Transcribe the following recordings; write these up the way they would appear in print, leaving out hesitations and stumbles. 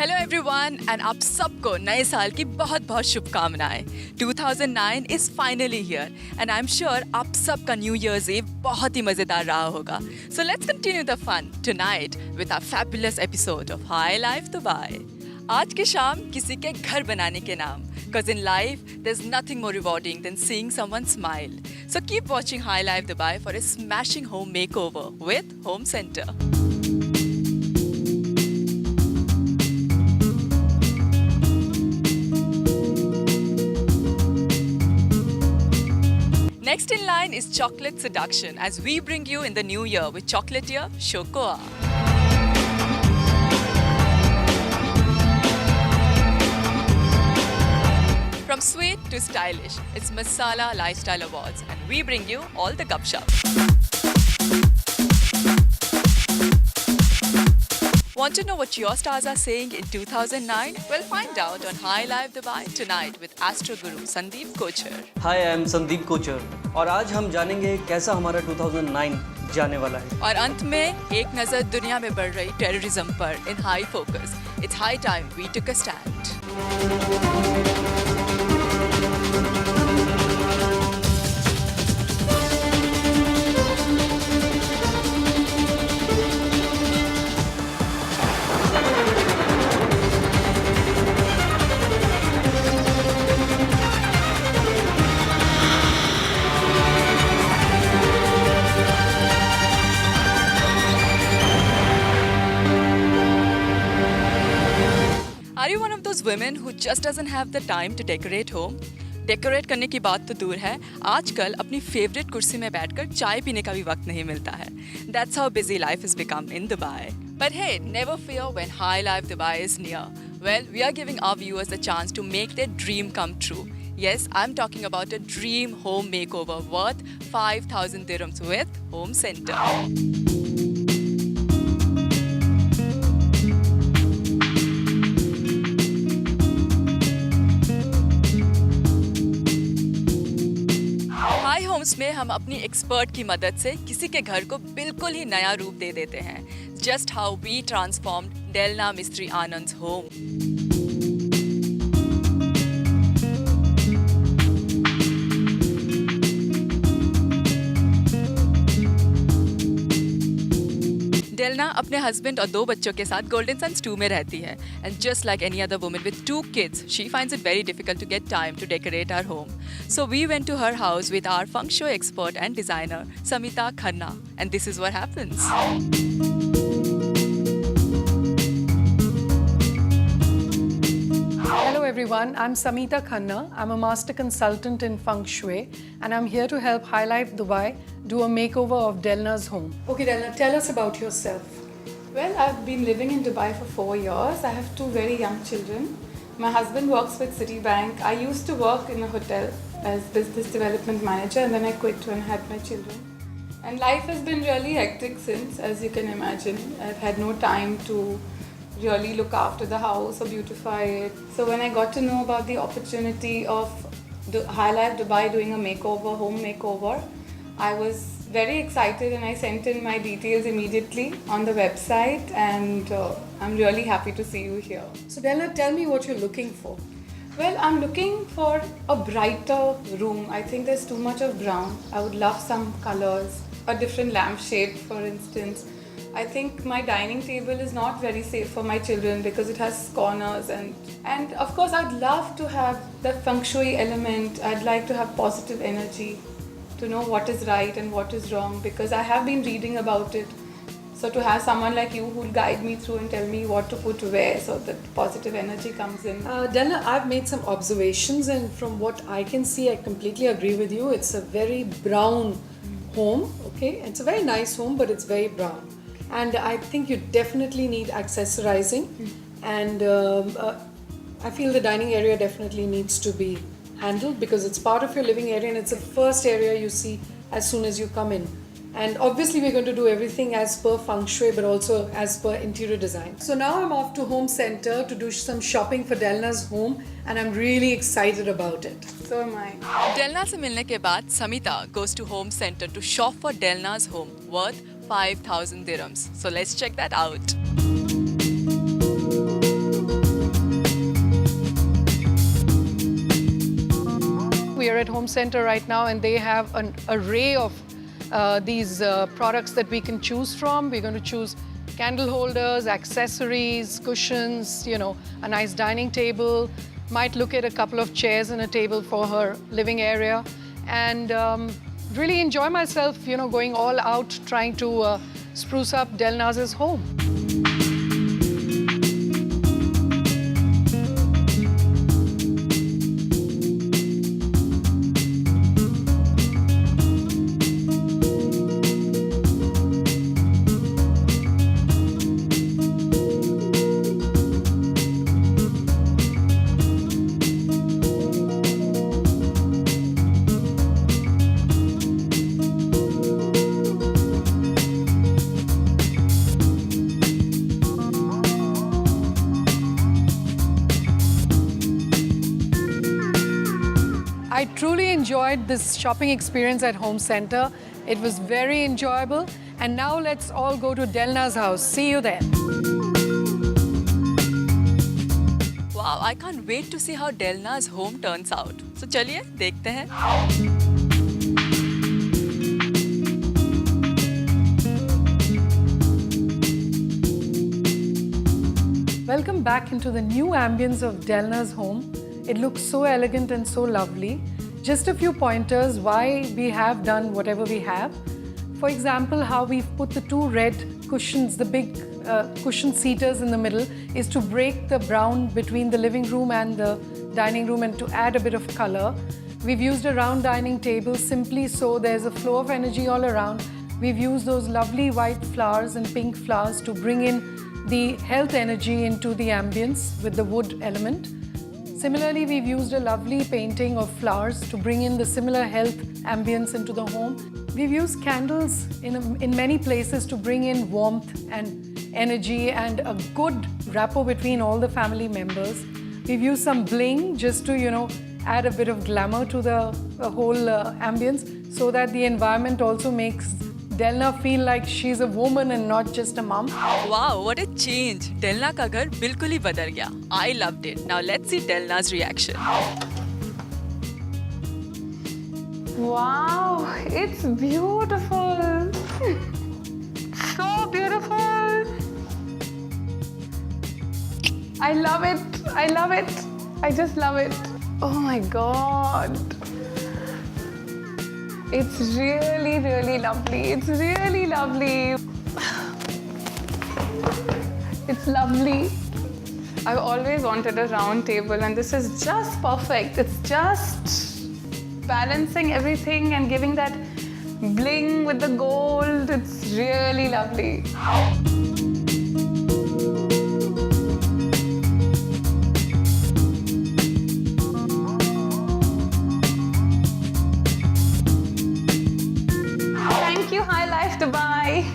Hello everyone and आप सबको नए साल की बहुत बहुत शुभकामनाएं। 2009 is finally here and I am sure आप सबका न्यू ईयर्स ईव बहुत ही मजेदार रहा होगा। So let's continue the fun tonight with our fabulous episode of high life Dubai. आज की शाम किसी के घर बनाने के नाम, because in life there's nothing more rewarding than seeing someone smile. So keep watching High Life Dubai for a smashing home makeover with Home Center. Next in line is Chocolate Seduction as we bring you in the new year with Chocolatier Shokoa. From sweet to stylish, it's Masala Lifestyle Awards and we bring you all the gupshup. Want to know what your stars are saying in 2009? Well, find out on High Life Dubai tonight with Astro Guru Sandeep Kochhar. Hi I am Sandeep Kochhar और आज हम जानेंगे कैसा हमारा 2009 जाने वाला है। और अंत में एक नजर दुनिया में बढ़ रही टेररिज्म पर in high focus. It's high time we took a stand. Are you one of those women who just doesn't have the time to decorate home? Decorate करने की बात तो दूर है, आजकल अपनी फेवरेट कुर्सी में बैठकर चाय पीने का भी वक्त नहीं मिलता है। That's how busy life has become in Dubai. But hey, never fear when High Life Dubai is near. Well, we are giving our viewers the chance to make their dream come true. Yes, I'm talking about a dream home makeover worth 5,000 dirhams with Home Center. High homes में हम अपनी expert की मदद से किसी के घर को बिल्कुल ही नया रूप दे देते हैं। Just how we transformed Delna मिस्त्री आनंद्स होम। डेलना अपने हस्बैंड और 2 बच्चों के साथ गोल्डन सन्स 2 में रहती है and just like any other woman with 2 kids, she finds it very difficult to get time to decorate our home. So we went to her house with our feng shui expert and designer Samita Khanna, and this is what happens. Hello everyone, I'm Samita Khanna. I'm a master consultant in Feng Shui and I'm here to help High Life Dubai do a makeover of Delna's home. Okay Delna, tell us about yourself. Well, I've been living in Dubai for 4 years. I have 2 very young children. My husband works with Citibank. I used to work in a hotel as business development manager and then I quit when I had my children. And life has been really hectic since, as you can imagine. I've had no time to really look after the house or beautify it. So when I got to know about the opportunity of High Life Dubai doing a makeover, home makeover, I was very excited and I sent in my details immediately on the website and I'm really happy to see you here. So Delna, tell me what you're looking for. Well, I'm looking for a brighter room. I think there's too much of brown. I would love some colors, a different lampshade for instance. I think my dining table is not very safe for my children because it has corners and of course I'd love to have the feng shui element. I'd like to have positive energy to know what is right and what is wrong because I have been reading about it. So to have someone like you who'll guide me through and tell me what to put where so that positive energy comes in. Delna, I've made some observations and from what I can see, I completely agree with you. It's a very brown home, okay? It's a very nice home, but it's very brown. And I think you definitely need accessorizing and I feel the dining area definitely needs to be handled because it's part of your living area and it's the first area you see as soon as you come in. And obviously we're going to do everything as per feng shui but also as per interior design. So now I'm off to Home Center to do some shopping for Delna's home and I'm really excited about it. So am I. Delna से मिलने के बाद Samita goes to Home Center to shop for Delna's home worth 5,000 dirhams. So let's check that out. Home Center right now, and they have an array of these products that we can choose from. We're going to choose candle holders, accessories, cushions, you know, a nice dining table. Might look at a couple of chairs and a table for her living area, and really enjoy myself, you know, going all out trying to spruce up Delnaz's home. I truly enjoyed this shopping experience at Home Center. It was very enjoyable. And now let's all go to Delna's house. See you there. Wow, I can't wait to see how Delna's home turns out. So चलिए देखते हैं. Welcome back into the new ambience of Delna's home. It looks so elegant and so lovely. Just a few pointers why we have done whatever we have. For example, how we've put the two red cushions, the big cushion seaters in the middle, is to break the brown between the living room and the dining room and to add a bit of color. We've used a round dining table simply so there's a flow of energy all around. We've used those lovely white flowers and pink flowers to bring in the health energy into the ambience with the wood element. Similarly, we've used a lovely painting of flowers to bring in the similar health ambience into the home. We've used candles in many places to bring in warmth and energy and a good rapport between all the family members. We've used some bling just to, you know, add a bit of glamour to the whole ambience so that the environment also makes Delna feel like she's a woman and not just a mom. Wow, what a change! Delna का घर बिल्कुल ही बदल गया. I loved it. Now let's see Delna's reaction. Wow, it's beautiful. So beautiful. I love it. I love it. I just love it. Oh my God. It's really, really lovely. It's really lovely. It's lovely. I've always wanted a round table and this is just perfect. It's just balancing everything and giving that bling with the gold. It's really lovely. Thank you, High Life Dubai.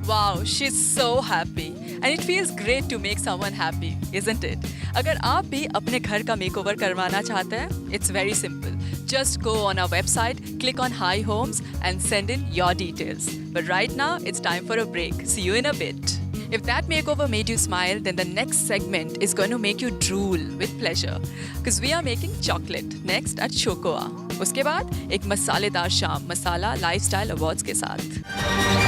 Wow, she's so happy. And it feels great to make someone happy, isn't it? अगर आप भी अपने घर का makeover करवाना चाहते हैं, it's very simple. Just go on our website, click on High Homes and send in your details. But right now, it's time for a break. See you in a bit. If that makeover made you smile, then the next segment is going to make you drool with pleasure. Because we are making chocolate next at Shokoa. उसके बाद एक मसालेदार शाम मसाला lifestyle awards के साथ.